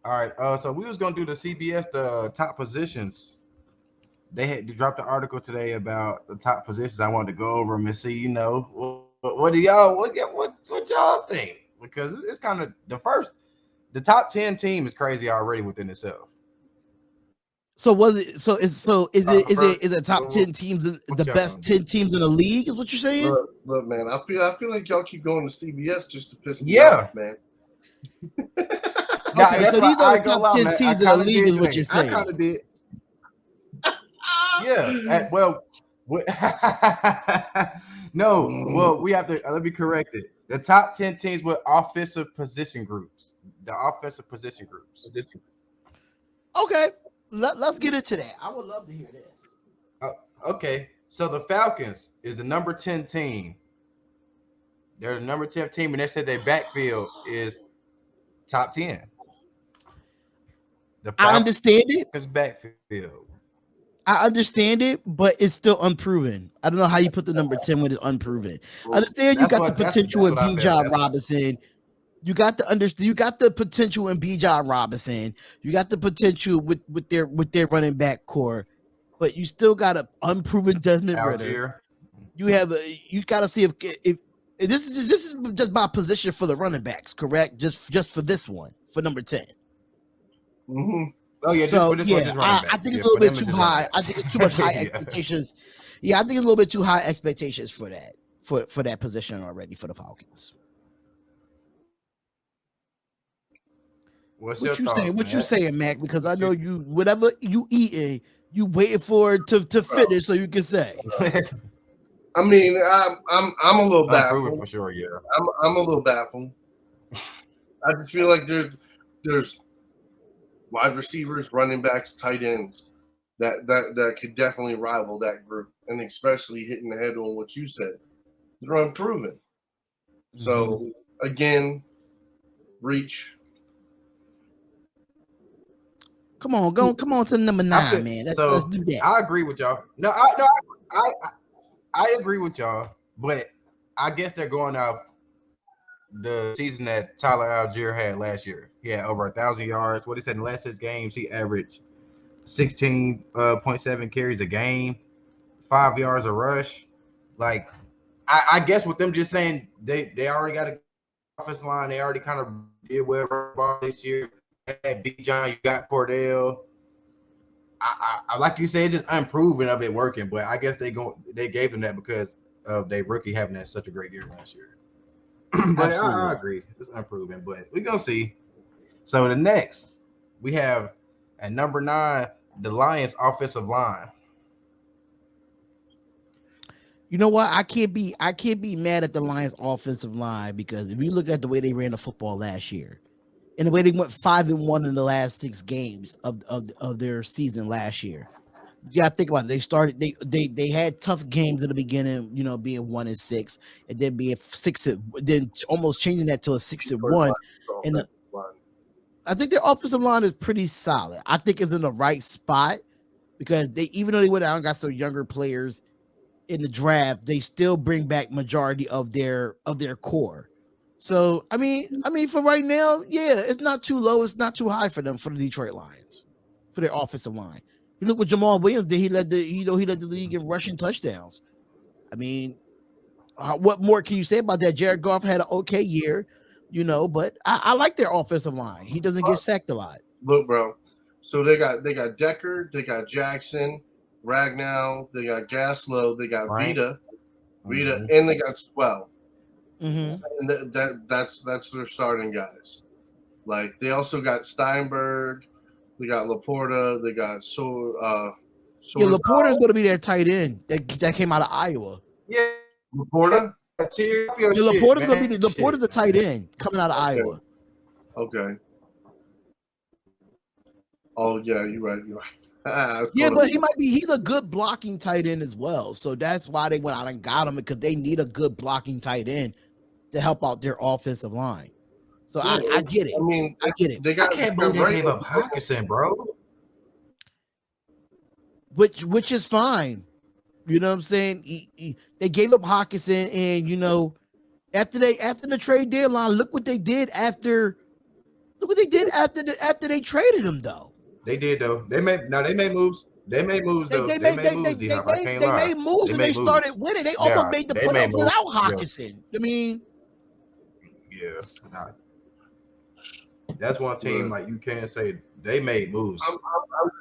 All right. So we was gonna do the CBS the top positions. They had dropped an article today about the top positions. I wanted to go over them and see, what do y'all what y'all think? Because it's kind of the top 10 team is crazy already within itself. So was it? Is it First, top 10 teams, the what y'all best gonna do? 10 teams in the league? Is what you're saying? Look, man. I feel like y'all keep going to CBS just to piss me Yeah. off, man. Yeah, Okay, that's so why these are I the ain't gonna top lie, 10 man. I teams in the kind of league, did is what think you're I saying. kind of did. Yeah. Well, no. Well, we have to. Let me correct it. The top 10 teams with offensive position groups. The offensive position groups. Okay, let's get into that. I would love to hear this. Uh, okay. So the Falcons is the number 10 team. They're the number 10 team, and they said their backfield is top 10. The I Falcons understand it. backfield. I understand it, but it's still unproven. I don't know how you put the number 10 when it's unproven. I Well, understand you got the potential that's in what I felt. Bijan Robinson. You got the potential in Bijan Robinson. You got the potential with their running back core, but you still got an unproven Desmond Ritter. Algier. You got to see if this is just my position for the running backs, correct? Just for this one for number 10. mm-hmm. Oh yeah, just So for this one, yeah, just running I backs. think it's Yeah, a little for bit them it's too just running high. I backs. think it's too much high Yeah. expectations. Yeah, I think it's a little bit too high expectations for that for that position already for the Falcons. What's your What you saying? thoughts, What you Matt? saying, Mac? Because I What you? know you whatever you eating, you waiting for it to Bro, finish so you can say. I mean, I'm a little Unproven baffled. for sure. Yeah. I'm a little baffled. I just feel like there's wide receivers, running backs, tight ends that could definitely rival that group, and especially hitting the head on what you said. They're unproven. Mm-hmm. So again, reach. Come on to number I feel 9, man. Let's so. do that. I agree with y'all. No, I agree with y'all, but I guess they're going off the season that Tyler Algier had last year. He had over 1,000 yards. What he said in the last 6 games, he averaged 16.7 carries a game, 5 yards a rush. Like I guess with them just saying they already got a good offensive line, they already kind of did well running the ball this year. You had B. John, you got Cordell. I like you said, it's just unproven of it working, but I guess they gave them that because of their rookie having that such a great year last year. But I Absolutely. agree, it's unproven, but we're gonna see. So the next we have at number 9 the Lions offensive line. You know what? I can't be mad at the Lions offensive line because if you look at the way they ran the football last year and the way they went 5-1 in the last 6 games of their season last year. You gotta think about it. They had tough games in the beginning, being 1-6, and then being then almost changing that to a six and Detroit one. Lions And offensive line. I think their offensive line is pretty solid. I think it's in the right spot because they, even though they went out and got some younger players in the draft, they still bring back majority of their core. So I mean, for right now, yeah, it's not too low, it's not too high for them for the Detroit Lions for their offensive line. You look what Jamal Williams did; he led the league in rushing touchdowns. I mean, what more can you say about that? Jared Goff had an okay year, but I like their offensive line. He doesn't get sacked a lot. Look, bro. So they got Decker, they got Jackson, Ragnow, they got Gaslow, they got Right. Vita, Mm-hmm. and they got Swell. Mm-hmm. And that's their starting guys. Like they also got Steinberg, they got Laporta, they got Yeah, Sorzal. Laporta is going to be their tight end that came out of Iowa. Yeah, Laporta. tear up your Yeah, shit, Laporta's going to man. be Laporta's a Shit, tight man. end coming out of Okay, Iowa. okay. Oh yeah, you're right. You're right. I was Yeah, caught up. but he's a good blocking tight end as well. So that's why they went out and got him because they need a good blocking tight end to help out their offensive line. So Yeah, I get it. I mean I get it. they I got can't they believe got they right. gave up Hawkinson, bro. Which is fine. You know what I'm saying? They gave up Hawkinson, and after the trade deadline, look what they did after. Look what they did after they traded him, though. They did though. They made moves. They made moves though. They made moves. D-Hop. I can't lie. Made moves and they started winning. They almost made the playoffs without Hawkinson. I mean, yeah. Nah. That's one team like you can't say they made moves. I was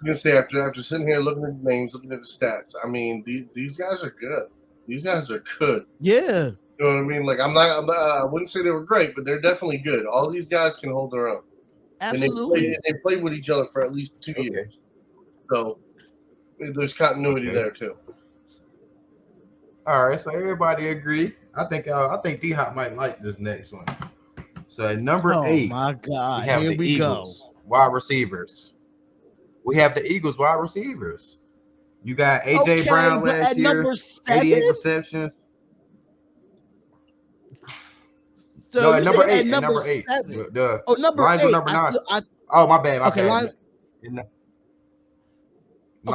gonna say after sitting here looking at the names, looking at the stats. I mean, these guys are good. These guys are good. Yeah. You know what I mean? Like I wouldn't say they were great, but they're definitely good. All these guys can hold their own. Absolutely. And they played with each other for at least 2 years. So there's continuity there too. All right, so everybody agree. I think D-Hop might like this next one. So at number 8, my God, we have the Eagles wide receivers. We have the Eagles wide receivers. You got AJ Brown last year, 88 receptions. So no, at number 8. Number 8. Number Lions 8. Were number 9. Oh, my bad. Okay,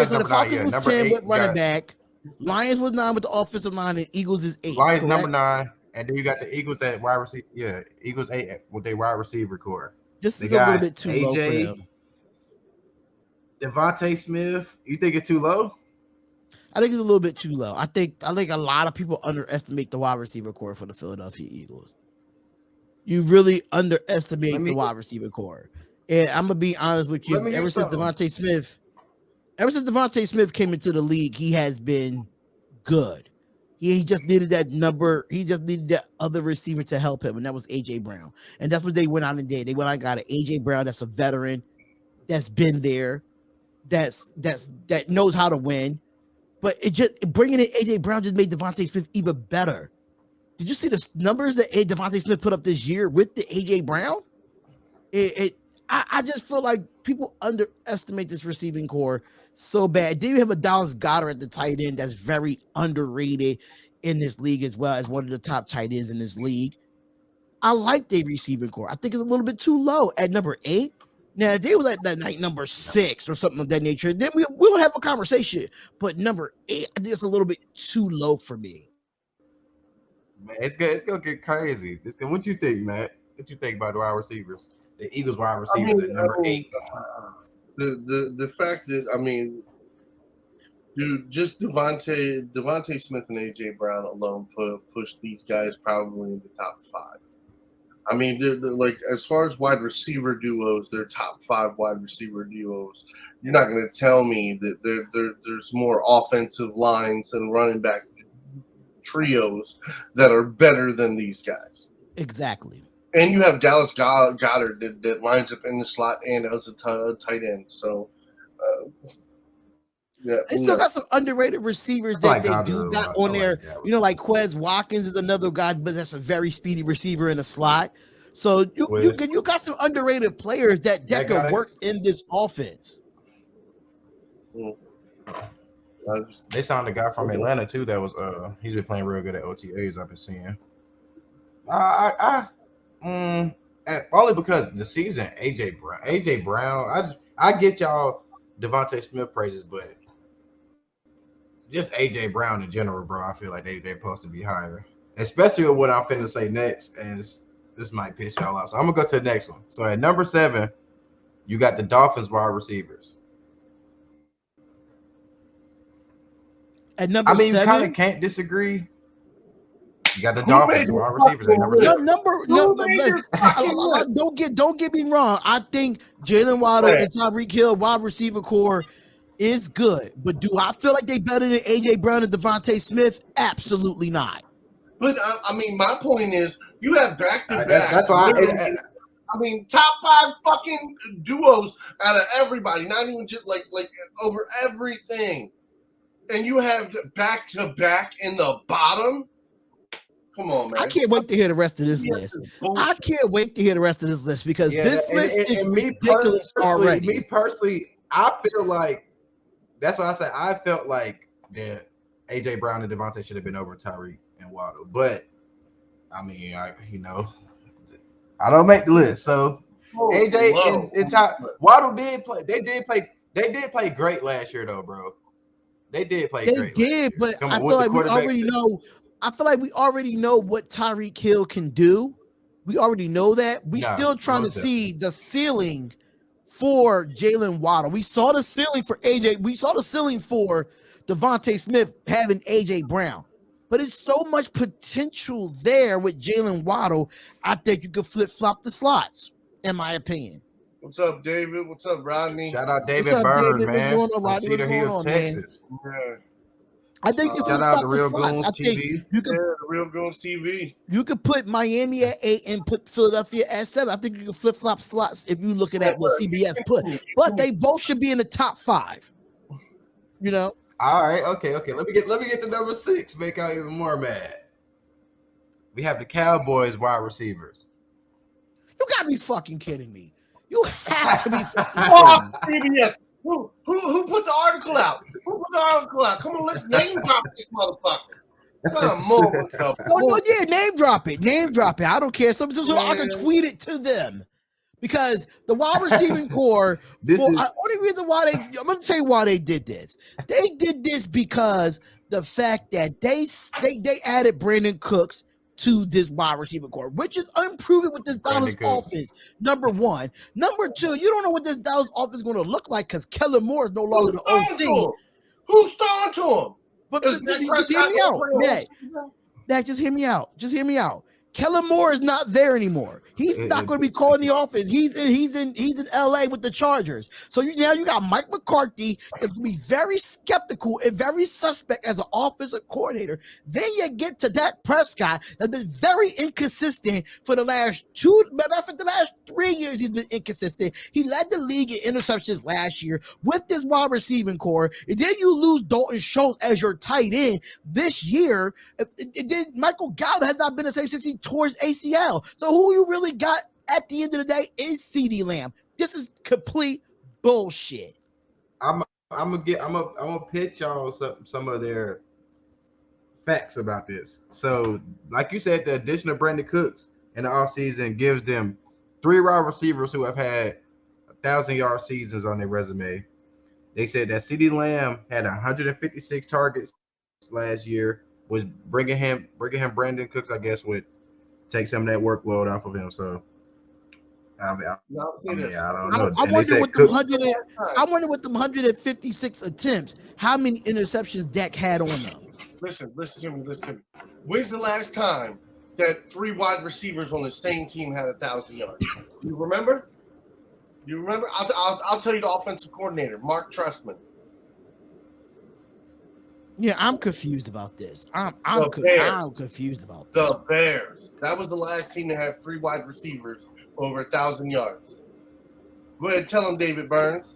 so the Falcons was 10 with running back. Lions was 9 with the offensive line, and Eagles is 8. Lions number 9, and then you got the Eagles at wide receiver. Yeah, Eagles 8 with their wide receiver core. This is a little bit too low for them. Devontae Smith, you think it's too low? I think it's a little bit too low. I think a lot of people underestimate the wide receiver core for the Philadelphia Eagles. You really underestimate the wide receiver core. And I'm gonna be honest with you. Ever since Devontae Smith came into the league, he has been good. He just needed that number. He just needed that other receiver to help him, and that was AJ Brown. And that's what they went out and did. They went out and got an AJ Brown that's a veteran, that's been there, that knows how to win. But bringing in AJ Brown just made Devontae Smith even better. Did you see the numbers that Devontae Smith put up this year with the AJ Brown? I just feel like people underestimate this receiving core so bad. Then you have a Dallas Goedert at the tight end that's very underrated in this league as well as one of the top tight ends in this league. I like their receiving core. I think it's a little bit too low at number 8. Now, if they was at that night number 6 or something of that nature, then we'll have a conversation. But number 8, I think it's a little bit too low for me. Man, it's gonna get crazy. What you think, Matt? What you think about the wide receivers? The Eagles wide receivers at number 8. The fact that dude, just Devontae Smith and AJ Brown alone pushed these guys probably in the top 5. I mean, they're like as far as wide receiver duos, they're top 5 wide receiver duos. You're not going to tell me that there's more offensive lines and running back trios that are better than these guys. Exactly. And you have Dallas Goedert that lines up in the slot and as a tight end. So, yeah. They still got some underrated receivers that they do got on there. Like Quez Watkins is another guy, but that's a very speedy receiver in the slot. So you got some underrated players that can work in this offense. They signed a guy from Atlanta too. That was he's been playing real good at OTAs. I've been seeing. Only because the season AJ Brown. I get y'all Devontae Smith praises, but just AJ Brown in general, bro. I feel like they're supposed to be higher, especially with what I'm finna say next, and this might piss y'all off. So I'm gonna go to the next one. So at number 7, you got the Dolphins wide receivers. At number 7, you kind of can't disagree. You got the Dolphins wide receivers at number 7. Don't get me wrong. I think Jalen Waddle and Tyreek Hill wide receiver core is good, but do I feel like they better than AJ Brown and Devontae Smith? Absolutely not. But I mean, my point is, you have back-to-back. That's why. Top 5 fucking duos out of everybody, not even just like over everything, and you have back-to-back in the bottom. Come on, man. I can't wait to hear the rest of this list. I can't wait to hear the rest of this list because this list is ridiculous already. Me personally, I feel like that's why I said I felt like that AJ Brown and Devontae should have been over Tyreek and Waddle. But I mean, I don't make the list. So AJ and Waddle did play. They did play great last year, though, bro. They did play great. They did, but I feel like we already know what Tyreek Hill can do. We already know that. We still trying to see the ceiling for Jalen Waddle. We saw the ceiling for AJ. We saw the ceiling for Devontae Smith having AJ Brown. But it's so much potential there with Jalen Waddle. I think you could flip-flop the slots, in my opinion. What's up, David? What's up, Rodney? Shout out David What's up, Burns, David? man. What's going on, Rodney? What's going on, Texas. man? Yeah. I think you Shout out flip-flop to the Real slots. Goons I think TV. you could, The Real Goons TV. You could put Miami at 8 and put Philadelphia at 7. I think you can flip-flop slots if you're looking at what CBS put. But they both should be in the top 5. You know? All right, okay. Let me get the number 6. Make out even more mad. We have the Cowboys wide receivers. You gotta be fucking kidding me. You have to be fucking kidding me. CBS. Who put the article out? Who put the article out? Come on, let's name drop this motherfucker. Come on. No, yeah, name drop it. I don't care. So I can tweet it to them. Because the wide receiving core, only reason why I'm going to tell you why they did this. They did this because the fact that they added Brandon Cooks to this wide receiver core, which is unproven with this Dallas offense. Number 1. Number 2, you don't know what this Dallas offense is going to look like because Kellen Moore is no longer the OC. Who's throwing to him? But just hear me out, Matt. Just hear me out. Kellen Moore is not there anymore. He's not going to be calling the offense. He's in LA with the Chargers. So now you got Mike McCarthy is going to be very skeptical and very suspect as an offensive coordinator. Then you get to Dak Prescott that's been very inconsistent for the last 3 years. He's been inconsistent. He led the league in interceptions last year with this wide receiving core. And then you lose Dalton Schultz as your tight end this year. Then Michael Gallup has not been the same since he towards ACL. So who you really got at the end of the day is CeeDee Lamb. This is complete bullshit. I'm gonna pitch y'all some of their facts about this. So, like you said, the addition of Brandon Cooks in the offseason gives them 3 wide receivers who have had 1,000-yard seasons on their resume. They said that CeeDee Lamb had 156 targets last year. Was bringing him Brandon Cooks, I guess, would take some of that workload off of him. So, I don't know. I wonder with them 156 attempts, how many interceptions Dak had on them. Listen to me. When's the last time that 3 wide receivers on the same team had 1,000 yards? You remember? I'll tell you the offensive coordinator, Mark Trestman. Yeah, I'm confused about this. I'm confused about this. The Bears. That was the last team to have 3 wide receivers over 1,000 yards. Go ahead, tell them, David Burns.